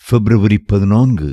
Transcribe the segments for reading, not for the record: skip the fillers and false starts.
பிப்ரவரி 14.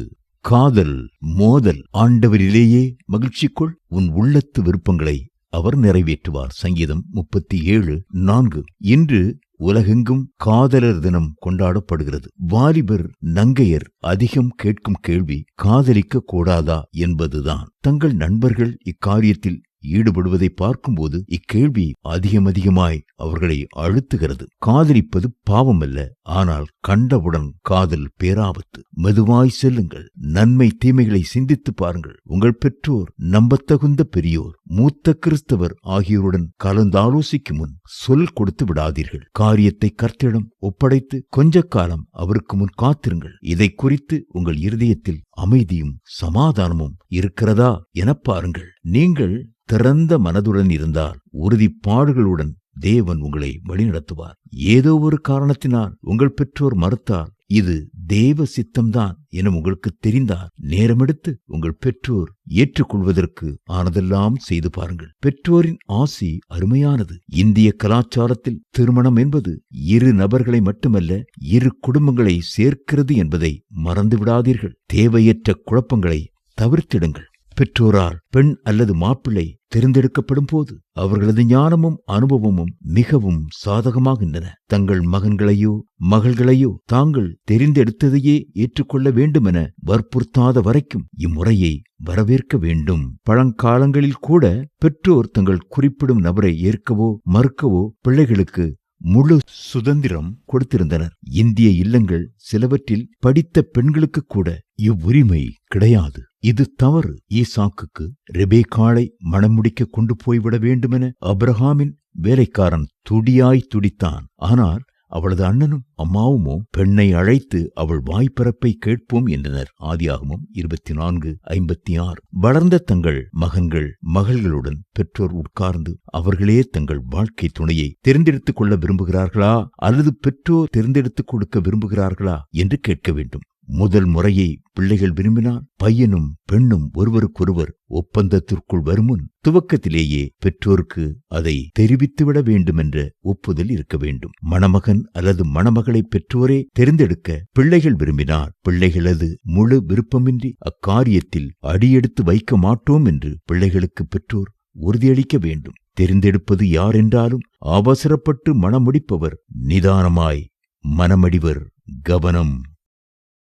காதல் மோதல். ஆண்டவரிலேயே மகிழ்ச்சிக்குள். உன் உள்ளத்து விருப்பங்களை அவர் நிறைவேற்றுவார். சங்கீதம் 37:4. இன்று உலகெங்கும் காதலர் தினம் கொண்டாடப்படுகிறது. வாலிபர் நங்கையர் அதிகம் கேட்கும் கேள்வி காதலிக்க கூடாதா என்பதுதான். தங்கள் நண்பர்கள் இக்காரியத்தில் ஈடுபடுவதை பார்க்கும்போது இக்கேள்வி அதிகமாய் அவர்களை அழுத்துகிறது. காதலிப்பது பாவமல்ல, ஆனால் கண்டவுடன் காதல் பேராபத்து. மெதுவாய் செல்லுங்கள். நன்மை தீமைகளை சிந்தித்து பாருங்கள். உங்கள் பெற்றோர், நம்பத்தகுந்த பெரியோர், மூத்த கிறிஸ்தவர் ஆகியோருடன் கலந்தாலோசிக்கும் முன் சொல் கொடுத்து விடாதீர்கள். காரியத்தை கர்த்தரிடம் ஒப்படைத்து கொஞ்ச காலம் அவருக்கு முன் காத்திருங்கள். இதை குறித்து உங்கள் இருதயத்தில் அமைதியும் சமாதானமும் இருக்கிறதா என பாருங்கள். நீங்கள் திறந்த மனதுடன் இருந்தால் உறுதிப்பாடுகளுடன் தேவன் உங்களை வழிநடத்துவார். ஏதோ ஒரு காரணத்தினால் உங்கள் பெற்றோர் மறுத்தால் இது தேவ சித்தம்தான் என உங்களுக்கு தெரிந்தால் நேரமெடுத்து உங்கள் பெற்றோர் ஏற்றுக்கொள்வதற்கு ஆனதெல்லாம் செய்து பாருங்கள். பெற்றோரின் ஆசி அருமையானது. இந்திய கலாச்சாரத்தில் திருமணம் என்பது இரு நபர்களை மட்டுமல்ல, இரு குடும்பங்களை சேர்க்கிறது என்பதை மறந்துவிடாதீர்கள். தேவையற்ற குழப்பங்களை தவிர்த்திடுங்கள். பெற்றோரால் பெண் அல்லது மாப்பிள்ளை தேர்ந்தெடுக்கப்படும் போது அவர்களது ஞானமும் அனுபவமும் மிகவும் சாதகமாகின்றன. தங்கள் மகன்களையோ மகள்களையோ தாங்கள் தெரிந்தெடுத்ததையே ஏற்றுக்கொள்ள வேண்டுமென வற்புறுத்தாத வரைக்கும் இம்முறையை வரவேற்க வேண்டும். பழங்காலங்களில் கூட பெற்றோர் தங்கள் குறிப்பிடும் நபரை ஏற்கவோ மறுக்கவோ பிள்ளைகளுக்கு முழு சுதந்திரம் கொடுத்திருந்தனர். இந்திய இல்லங்கள் சிலவற்றில் படித்த பெண்களுக்கு கூட இவ்வுரிமை கிடையாது. இது தவறு. ஈசாக்குக்கு ரெபேக்காளை மணம் முடிக்க கொண்டு போய்விட வேண்டுமென ஆபிரகாமின் வேலைக்காரன் துடியாய் துடித்தான். ஆனால் அவளது அண்ணனும் அம்மாவுமோ பெண்ணை அழைத்து அவள் வாய்ப்பிறப்பை கேட்போம் என்றனர். ஆதியாகமம் 24:56. வளர்ந்த தங்கள் மகன்கள் மகள்களுடன் பெற்றோர் உட்கார்ந்து அவர்களே தங்கள் வாழ்க்கை துணையை தேர்ந்தெடுத்துக் கொள்ள விரும்புகிறார்களா அல்லது பெற்றோர் தேர்ந்தெடுத்துக் கொடுக்க விரும்புகிறார்களா என்று கேட்க வேண்டும். முதல் முறையை பிள்ளைகள் விரும்பினால் பையனும் பெண்ணும் ஒருவருக்கொருவர் ஒப்பந்தத்திற்குள் வருமுன் துவக்கத்திலேயே பெற்றோருக்கு அதை தெரிவித்துவிட வேண்டும் என்ற ஒப்புதல் இருக்க வேண்டும். மணமகன் அல்லது மணமகளை பெற்றோரே தெரிந்தெடுக்க பிள்ளைகள் விரும்பினால் பிள்ளைகளது முழு விருப்பமின்றி அக்காரியத்தில் அடியெடுத்து வைக்க மாட்டோம் என்று பிள்ளைகளுக்கு பெற்றோர் உறுதியளிக்க வேண்டும். தெரிந்தெடுப்பது யார் என்றாலும் அவசரப்பட்டு மணமுடிப்பவர் நிதானமாய் மனமடிவர். கவனம்.